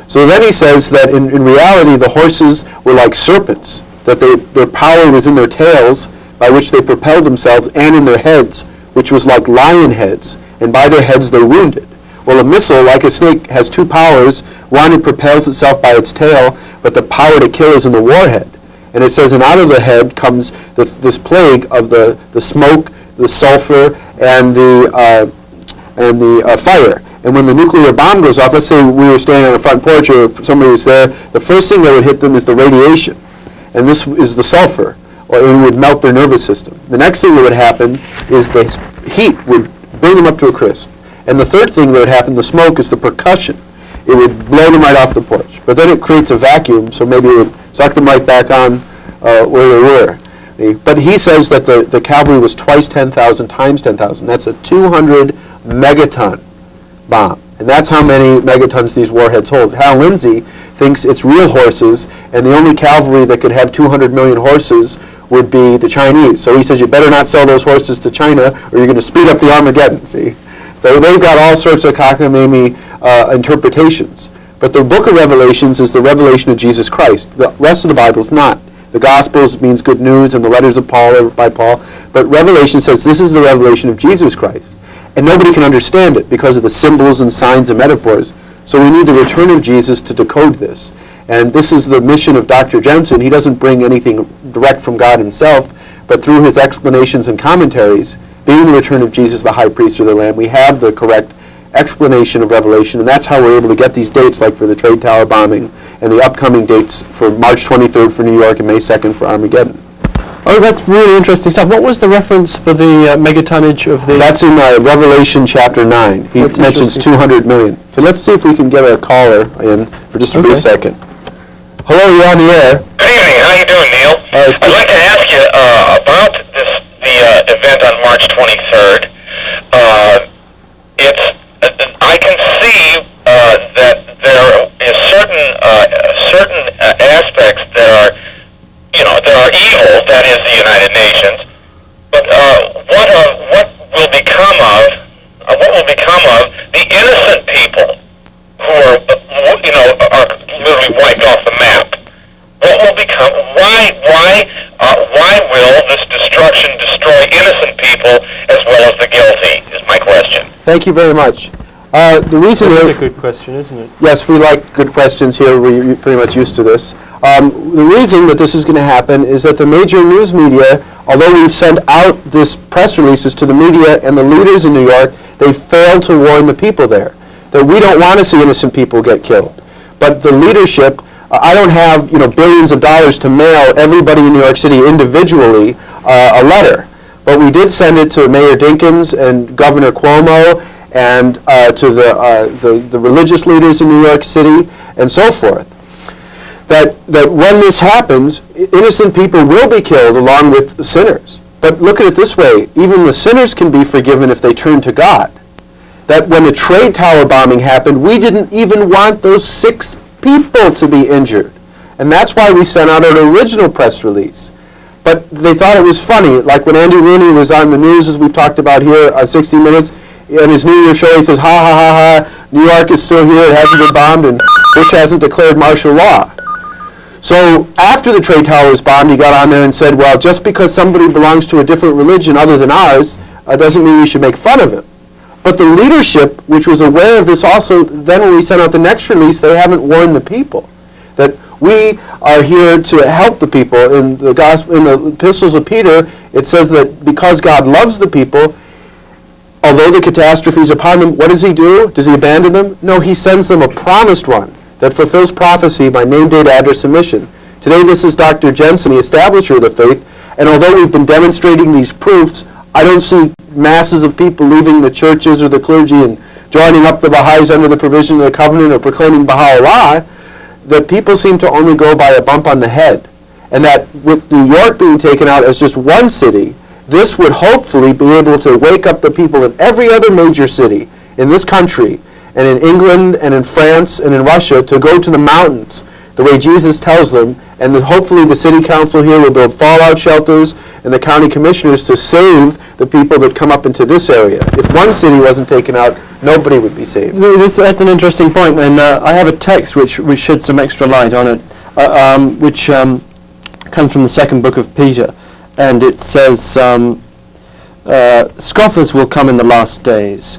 So then he says that in reality, the horses were like serpents, that their power was in their tails, by which they propelled themselves, and in their heads, which was like lion heads, and by their heads they're wounded. Well, a missile, like a snake, has 2 powers. One, it propels itself by its tail, but the power to kill is in the warhead. And it says, and out of the head comes this plague of the smoke, the sulfur, and the fire. And when the nuclear bomb goes off, let's say we were standing on a front porch or somebody was there, the first thing that would hit them is the radiation. and this is the sulfur, or it would melt their nervous system. The next thing that would happen is the heat would bring them up to a crisp. And the third thing that would happen, the smoke, is the percussion. It would blow them right off the porch. But then it creates a vacuum, so maybe it would suck them right back on where they were. But he says that the cavalry was twice 10,000 times 10,000. That's a 200 megaton bomb. And that's how many megatons these warheads hold. Hal Lindsey thinks it's real horses, and the only cavalry that could have 200 million horses would be the Chinese. So he says you better not sell those horses to China, or you're going to speed up the Armageddon, see? So they've got all sorts of cockamamie interpretations. But the book of Revelations is the revelation of Jesus Christ. The rest of the Bible is not. The Gospels means good news, and the letters of Paul are by Paul. But Revelation says this is the revelation of Jesus Christ. And nobody can understand it because of the symbols and signs and metaphors. So we need the return of Jesus to decode this. And this is the mission of Dr. Jensen. He doesn't bring anything direct from God himself, but through his explanations and commentaries, being the return of Jesus, the high priest of the Lamb, we have the correct explanation of Revelation, and that's how we're able to get these dates, like for the Trade Tower bombing, and the upcoming dates for March 23rd for New York and May 2nd for Armageddon. Oh, that's really interesting stuff. What was the reference for the megatonnage of the... That's in Revelation chapter 9. He mentions 200 million. So let's see if we can get a caller in for just a brief second. Hello, you're on the air. Good evening. How you doing, Neil? I'd like to ask you about the event on March 23rd. I can see that there is certain aspects that are evil. That is the United Nations. But what will become of the innocent people who are literally wiped off the map? What will become? Why will this destruction destroy innocent people as well as the guilty? Is my question. Thank you very much. The reason That's a good question, isn't it? Yes, we like good questions here. We're pretty much used to this. The reason that this is going to happen is that the major news media, although we've sent out this press releases to the media and the leaders in New York, they failed to warn the people there that we don't want to see innocent people get killed. But the leadership, I don't have billions of dollars to mail everybody in New York City individually a letter, but we did send it to Mayor Dinkins and Governor Cuomo and to the religious leaders in New York City and so forth. That when this happens, innocent people will be killed along with sinners. But look at it this way, even the sinners can be forgiven if they turn to God. That when the Trade Tower bombing happened, we didn't even want those 6 people to be injured. And that's why we sent out an original press release. But they thought it was funny, like when Andy Rooney was on the news, as we've talked about here, 60 Minutes, in his New Year show, he says, ha, ha, ha, ha, New York is still here, it hasn't been bombed, and Bush hasn't declared martial law. So after the Trade Tower was bombed, he got on there and said, well, just because somebody belongs to a different religion other than ours, doesn't mean we should make fun of him. But the leadership, which was aware of this also, then when we sent out the next release, they haven't warned the people that we are here to help the people. In the gospel, in the epistles of Peter, it says that because God loves the people, although the catastrophe is upon them, what does he do? Does he abandon them? No, he sends them a promised one that fulfills prophecy by name, date, address, and mission. Today, this is Dr. Jensen, the establisher of the faith, and although we've been demonstrating these proofs, I don't see masses of people leaving the churches or the clergy and joining up the Baha'is under the provision of the covenant or proclaiming Baha'u'llah. The people seem to only go by a bump on the head. And that with New York being taken out as just one city, this would hopefully be able to wake up the people in every other major city in this country, and in England and in France and in Russia, to go to the mountains the way Jesus tells them, and hopefully the city council here will build fallout shelters and the county commissioners to save the people that come up into this area. If one city wasn't taken out, nobody would be saved. That's an interesting point, and I have a text which sheds some extra light on it, which comes from the second book of Peter, and it says, scoffers will come in the last days,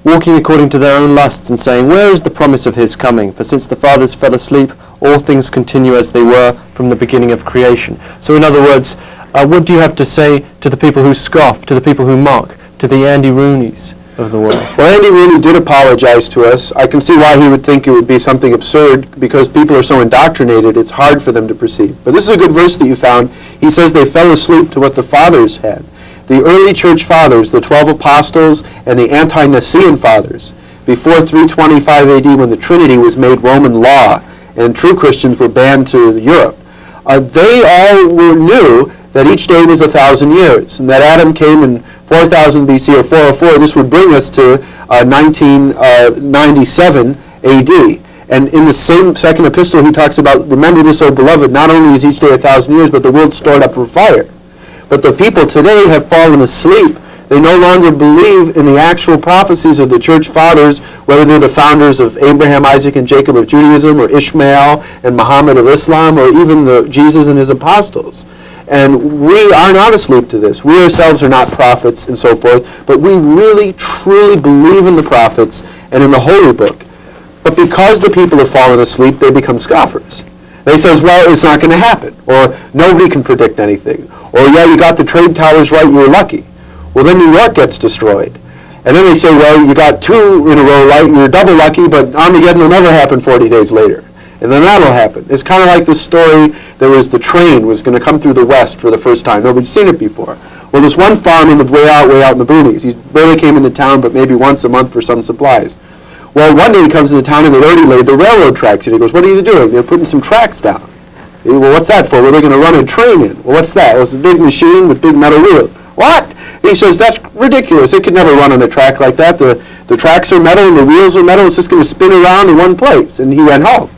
walking according to their own lusts and saying, where is the promise of his coming? For since the fathers fell asleep, all things continue as they were from the beginning of creation. So in other words, what do you have to say to the people who scoff, to the people who mock, to the Andy Rooneys, of the world. Well, Andy really did apologize to us. I can see why he would think it would be something absurd, because people are so indoctrinated, it's hard for them to perceive. But this is a good verse that you found. He says they fell asleep to what the fathers had. The early church fathers, the 12 apostles, and the ante-Nicene fathers, before 325 AD, when the Trinity was made Roman law and true Christians were banned to Europe, they all knew that each day was 1,000 years, and that Adam came in 4000 BC or 404. This would bring us to 1997 AD. And in the same second epistle, he talks about, remember this, O beloved, not only is each day 1,000 years, but the world stored up for fire. But the people today have fallen asleep. They no longer believe in the actual prophecies of the church fathers, whether they're the founders of Abraham, Isaac, and Jacob of Judaism, or Ishmael and Muhammad of Islam, or even Jesus and his apostles. And we are not asleep to this. We ourselves are not prophets and so forth, but we really, truly believe in the prophets and in the Holy Book. But because the people have fallen asleep, they become scoffers. They says, well, it's not going to happen, or nobody can predict anything, or yeah, you got the trade towers right, you were lucky. Well, then New York gets destroyed. And then they say, well, you got two in a row right, you're double lucky, but Armageddon will never happen 40 days later. And then that'll happen. It's kind of like this story, there was the train was going to come through the West for the first time. Nobody's seen it before. Well, this one farmer lived way out in the boonies. He barely came into town, but maybe once a month for some supplies. Well, one day he comes into town and they'd already laid the railroad tracks. And he goes, what are you doing? They're putting some tracks down. Well, what's that for? Well, they're going to run a train in. Well, what's that? Well, it's a big machine with big metal wheels. What? He says, that's ridiculous. It could never run on a track like that. The tracks are metal and the wheels are metal. It's just going to spin around in one place. And he went home.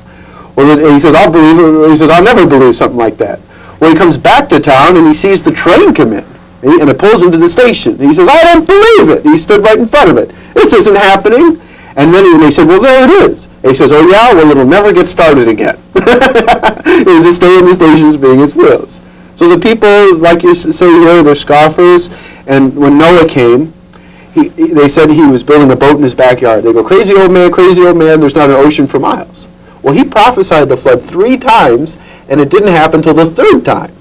Well, then he says, I'll believe it. He says, I'll never believe something like that. Well, he comes back to town and he sees the train come in. And it pulls him to the station. And he says, I don't believe it. He stood right in front of it. This isn't happening. And then they said, well, there it is. And he says, oh, yeah? Well, it'll never get started again. It'll just stay in the stations being its wheels. So the people, like you say here, they're scoffers. And when Noah came, they said he was building a boat in his backyard. They go, crazy old man, there's not an ocean for miles. Well, he prophesied the flood 3 times, and it didn't happen until the 3rd time.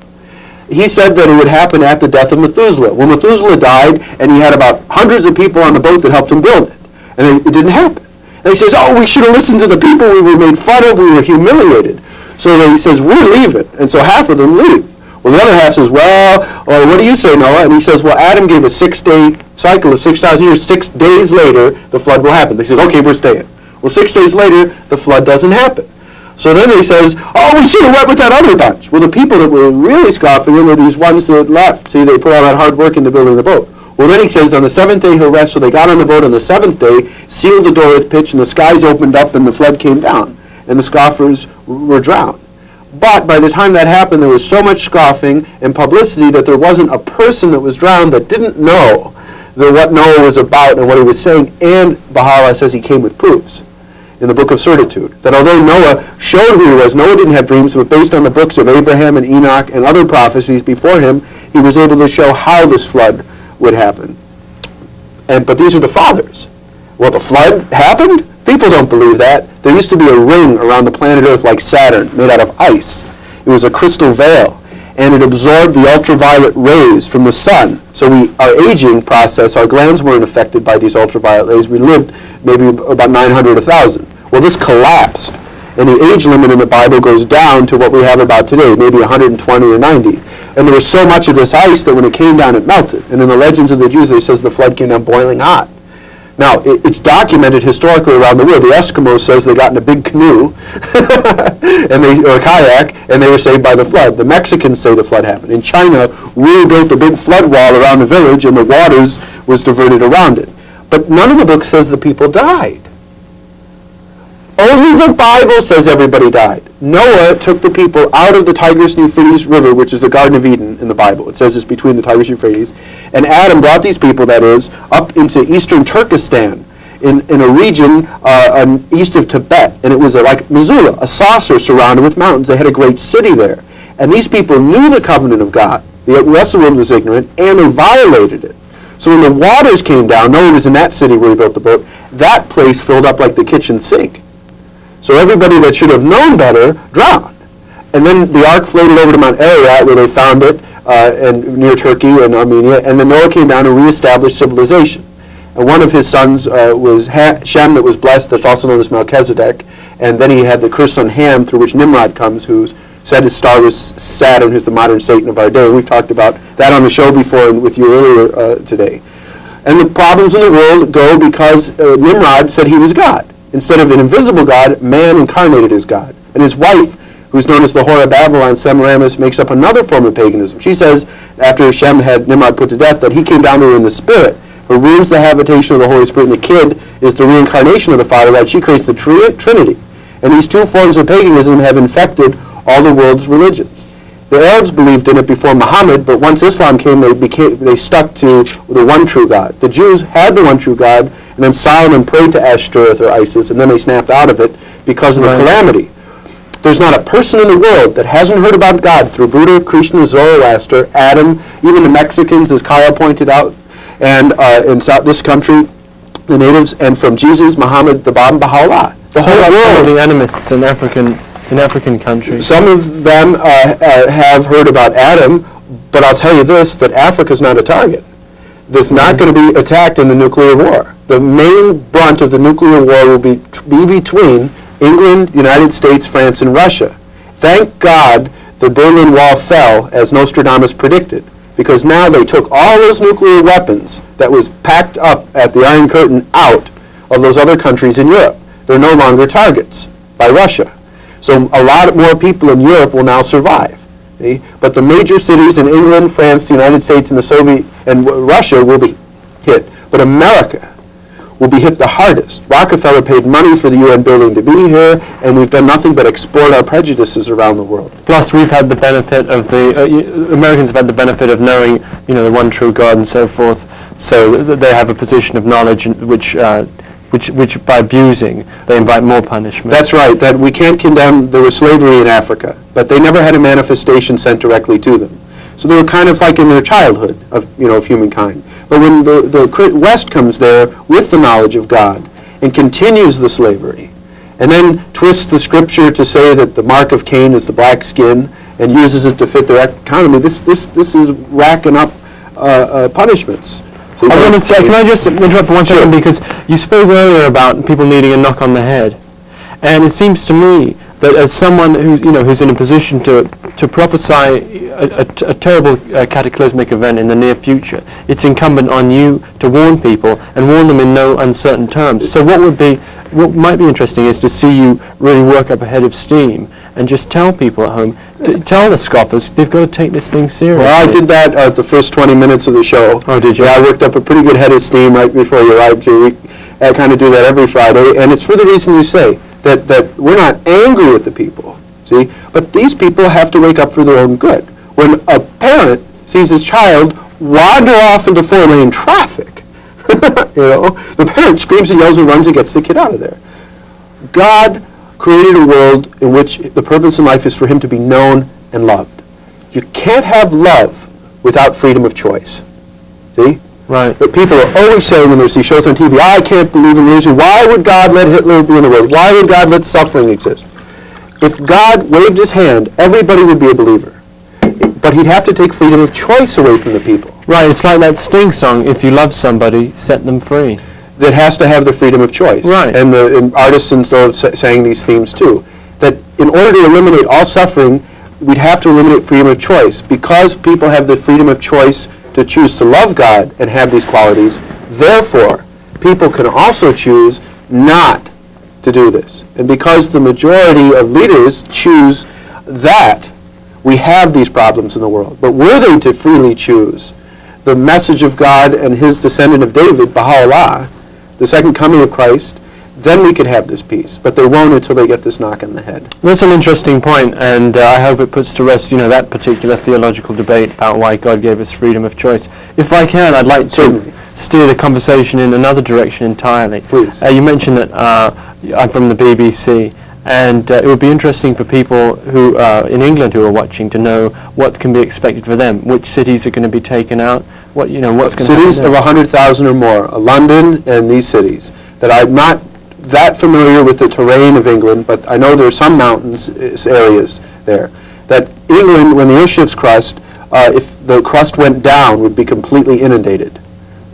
He said that it would happen at the death of Methuselah. Well, Methuselah died, and he had about hundreds of people on the boat that helped him build it. And it didn't happen. And he says, oh, we should have listened to the people. We were made fun of. We were humiliated. So he says, we're leaving. And so half of them leave. Well, the other half says, well, what do you say, Noah? And he says, well, Adam gave a 6-day cycle of 6,000 years. 6 days later, the flood will happen. They says, okay, we're staying. Well, 6 days later, the flood doesn't happen. So then they says, oh, we should have went with that other bunch. Well, the people that were really scoffing him were these ones that left. See, they put all that hard work into building the boat. Well, then he says, on the 7th day he'll rest. So they got on the boat on the 7th day, sealed the door with pitch, and the skies opened up, and the flood came down. And the scoffers were drowned. But by the time that happened, there was so much scoffing and publicity that there wasn't a person that was drowned that didn't know what Noah was about and what he was saying. And Baha'u'llah says he came with proofs in the Book of Certitude, that although Noah showed who he was, Noah didn't have dreams, but based on the books of Abraham and Enoch and other prophecies before him, he was able to show how this flood would happen. But these are the fathers. Well, the flood happened? People don't believe that. There used to be a ring around the planet Earth like Saturn, made out of ice. It was a crystal veil, and it absorbed the ultraviolet rays from the sun. So our aging process, our glands weren't affected by these ultraviolet rays. We lived maybe about 900, 1,000. Well, this collapsed, and the age limit in the Bible goes down to what we have about today, maybe 120 or 90. And there was so much of this ice that when it came down, it melted. And in the legends of the Jews, it says the flood came down boiling hot. Now, it's documented historically around the world. The Eskimos says they got in a big canoe or a kayak, and they were saved by the flood. The Mexicans say the flood happened. In China, we built a big flood wall around the village, and the waters was diverted around it. But none of the book says the people died. Only the Bible says everybody died. Noah took the people out of the Tigris-Euphrates River, which is the Garden of Eden in the Bible. It says it's between the Tigris-Euphrates. And Adam brought these people, that is, up into eastern Turkestan, in a region east of Tibet. And it was like Missoula, a saucer surrounded with mountains. They had a great city there. And these people knew the covenant of God. The rest of the world was ignorant, and they violated it. So when the waters came down, Noah was in that city where he built the boat, that place filled up like the kitchen sink. So everybody that should have known better drowned. And then the ark floated over to Mount Ararat, where they found it, and near Turkey and Armenia, and then Noah came down and reestablished civilization. And one of his sons was Shem, that was blessed, that's also known as Melchizedek. And then he had the curse on Ham, through which Nimrod comes, who said his star was Saturn, who's the modern Satan of our day. We've talked about that on the show before and with you earlier today. And the problems in the world go because Nimrod said he was God. Instead of an invisible God, man incarnated as God. And his wife, who's known as the whore of Babylon, Semiramis, makes up another form of paganism. She says, after Shem had Nimrod put to death, that he came down to her in the spirit, who ruins the habitation of the Holy Spirit, and the kid is the reincarnation of the Father, right? She creates the Trinity. And these two forms of paganism have infected all the world's religions. The Arabs believed in it before Muhammad, but once Islam came, they stuck to the one true God. The Jews had the one true God, and then Solomon prayed to Ashtoreth or Isis, and then they snapped out of it because of the calamity. There's not a person in the world that hasn't heard about God through Buddha, Krishna, Zoroaster, Adam, even the Mexicans, as Kyle pointed out, and in this country, the natives, and from Jesus, Muhammad, the Bab, and Baha'u'llah. The whole world. Some of the animists in African countries. Some of them have heard about Adam, but I'll tell you this, that Africa's not a target. That's not going to be attacked in the nuclear war. The main brunt of the nuclear war will be between England, the United States, France, and Russia. Thank God the Berlin Wall fell, as Nostradamus predicted, because now they took all those nuclear weapons that was packed up at the Iron Curtain out of those other countries in Europe. They're no longer targets by Russia. So a lot more people in Europe will now survive. See? But the major cities in England, France, the United States, and the Soviet and Russia will be hit. But America will be hit the hardest. Rockefeller paid money for the UN building to be here, and we've done nothing but export our prejudices around the world. Plus, we've had the benefit of Americans have had the benefit of knowing, the one true God and so forth. So they have a position of knowledge which by abusing, they invite more punishment. That's right. That we can't condemn. There was slavery in Africa, but they never had a manifestation sent directly to them. So they were kind of like in their childhood of humankind. But when the West comes there with the knowledge of God and continues the slavery, and then twists the scripture to say that the mark of Cain is the black skin and uses it to fit their economy, this is racking up punishments. I want to say, can I just interrupt for 1 second? Because you spoke earlier about people needing a knock on the head, and it seems to me that as someone who's in a position to prophesy a terrible cataclysmic event in the near future, it's incumbent on you to warn people and warn them in no uncertain terms. So what might be interesting is to see you really work up a head of steam and just tell people at home, tell the scoffers, they've got to take this thing seriously. Well, I did that at the first 20 minutes of the show. Oh, did you? Yeah, I worked up a pretty good head of steam right before you arrived here. I kind of do that every Friday, and it's for the reason you say, that we're not angry at the people, see? But these people have to wake up for their own good. When a parent sees his child wander off into four-lane traffic, the parent screams and yells and runs and gets the kid out of there. God created a world in which the purpose in life is for him to be known and loved. You can't have love without freedom of choice. See? Right. But people are always saying when they see shows on TV, I can't believe in religion. Why would God let Hitler be in the world? Why would God let suffering exist? If God waved his hand, everybody would be a believer. But he'd have to take freedom of choice away from the people. Right, it's like that Sting song, if you love somebody, set them free. That has to have the freedom of choice. Right. And the artists and so sang these themes too. That in order to eliminate all suffering, we'd have to eliminate freedom of choice. Because people have the freedom of choice to choose to love God and have these qualities, therefore, people can also choose not to do this. And because the majority of leaders choose that, we have these problems in the world. But were they to freely choose the message of God and his descendant of David, Baha'u'llah, the second coming of Christ, then we could have this peace. But they won't until they get this knock on the head. That's an interesting point, and I hope it puts to rest, that particular theological debate about why God gave us freedom of choice. If I can, I'd like to steer the conversation in another direction entirely. Please. You mentioned that I'm from the BBC, and it would be interesting for people who in England who are watching to know what can be expected for them. Which cities are going to be taken out? What's going to happen? Cities of 100,000 or more, London and these cities, that I'm not that familiar with the terrain of England, but I know there are some mountains areas there. That England, when the airship's crust, if the crust went down, would be completely inundated.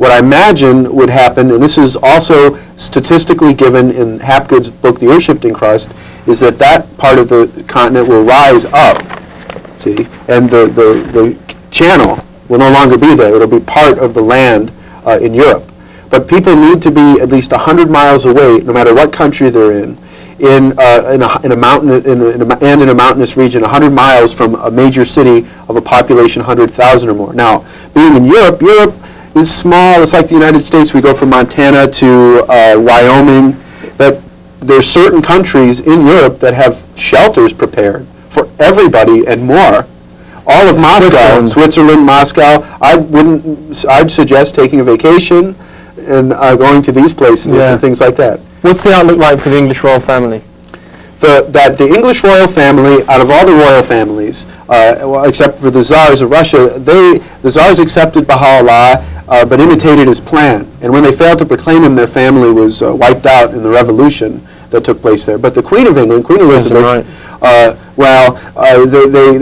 what I imagine would happen, and this is also statistically given in Hapgood's book, The Earth-Shifting Crust, is that that part of the continent will rise up, see, and the channel will no longer be there. It'll be part of the land in Europe. But people need to be at least 100 miles away, no matter what country they're in a mountainous region, 100 miles from a major city of a population 100,000 or more. Now, being in Europe, Europe is small. It's like the United States. We go from Montana to Wyoming. That there's certain countries in Europe that have shelters prepared for everybody and more. All of Moscow, Switzerland, Moscow. I'd suggest taking a vacation and going to these places and things like that. What's the outlook like for the English royal family? The English royal family, out of all the royal families, well, except for the Tsars of Russia, the Tsars accepted Baha'u'llah, but imitated his plan. And when they failed to proclaim him, their family was wiped out in the revolution that took place there. But the Queen of England, Queen Elizabeth, they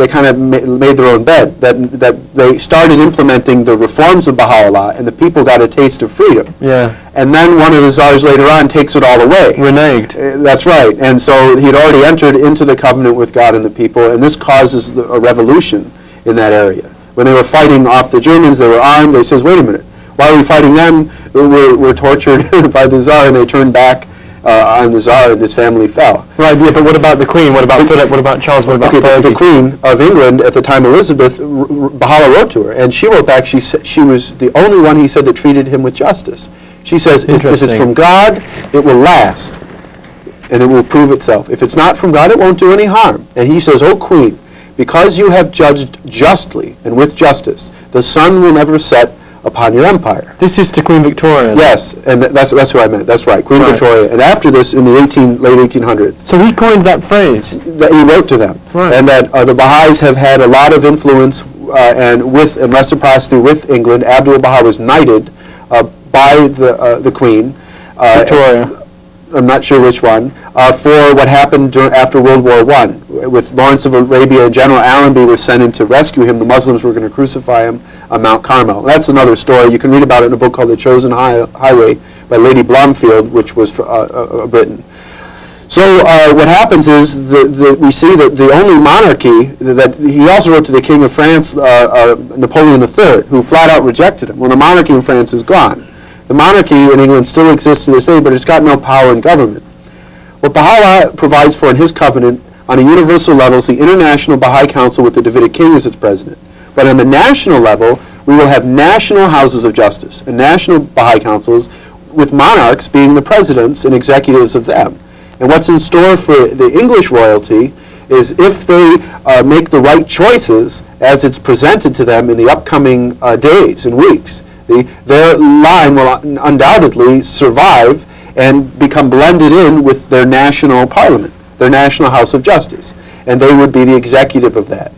kind of made their own bed. That they started implementing the reforms of Baha'u'llah, and the people got a taste of freedom. Yeah. And then one of the Tsars later on takes it all away. Reneged. That's right. And so he had already entered into the covenant with God and the people, and this causes a revolution in that area. When they were fighting off the Germans, they were armed. They says, wait a minute, why are we fighting them? We're tortured by the Tsar, and they turned back on the Tsar, and his family fell. Right, yeah, but what about the Queen? What about Philip? What about Charles? What about the Queen of England at the time, Elizabeth, Baha'u'llah wrote to her, and she wrote back, she was the only one, he said, that treated him with justice. She says, if this is from God, it will last, and it will prove itself. If it's not from God, it won't do any harm. And he says, O Queen, because you have judged justly and with justice, the sun will never set upon your empire. This is to Queen Victoria. Yes, and that's who I meant. That's right, Queen Victoria. And after this, in the late 1800s. So he coined that phrase. That he wrote to them. Right. And that the Baha'is have had a lot of influence and reciprocity with England. Abdul-Baha was knighted by the Queen. Victoria. I'm not sure which one, for what happened after World War I. With Lawrence of Arabia, General Allenby was sent in to rescue him. The Muslims were going to crucify him on Mount Carmel. That's another story. You can read about it in a book called The Chosen Highway by Lady Blomfield, which was Britain. So what happens is we see that the only monarchy that he also wrote to the King of France, Napoleon III, who flat out rejected him. Well, the monarchy in France is gone. The monarchy in England still exists to this day, but it's got no power in government. What Baha'u'llah provides for in his covenant on a universal level is the International Baha'i Council with the Davidic King as its president. But on the national level, we will have national houses of justice and national Baha'i councils with monarchs being the presidents and executives of them. And what's in store for the English royalty is if they make the right choices as it's presented to them in the upcoming days and weeks, their line will undoubtedly survive and become blended in with their national parliament, their national house of justice, and they would be the executive of that.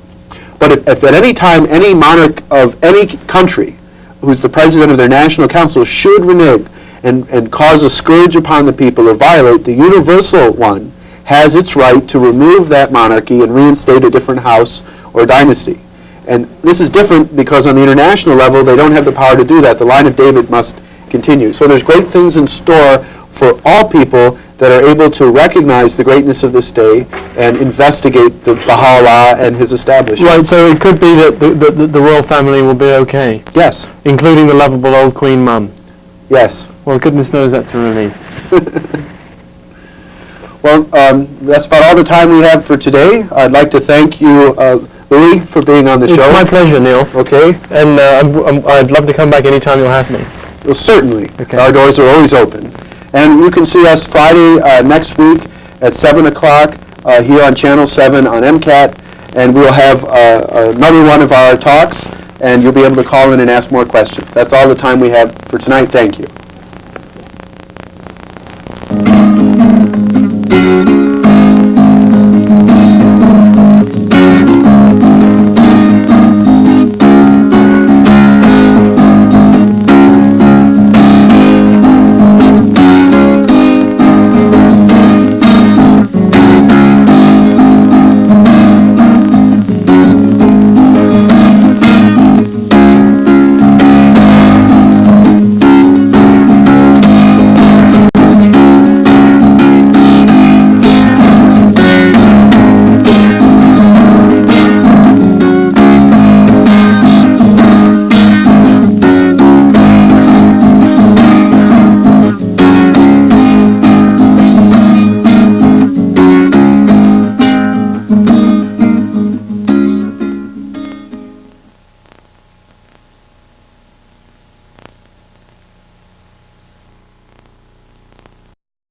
But if at any time any monarch of any country who's the president of their national council should renege and cause a scourge upon the people or violate, the universal one has its right to remove that monarchy and reinstate a different house or dynasty. And this is different because on the international level, they don't have the power to do that. The line of David must continue. So there's great things in store for all people that are able to recognize the greatness of this day and investigate the Baha'u'llah and his establishment. Right, so it could be that the royal family will be okay? Yes. Including the lovable old Queen Mum? Yes. Well, goodness knows that's a relief. Well, that's about all the time we have for today. I'd like to thank you, Louis, for being on the show. It's my pleasure, Neil. Okay. And I'd love to come back anytime you'll have me. Well, certainly. Okay. Our doors are always open. And you can see us Friday next week at 7 o'clock here on Channel 7 on MCAT. And we'll have another one of our talks, and you'll be able to call in and ask more questions. That's all the time we have for tonight. Thank you.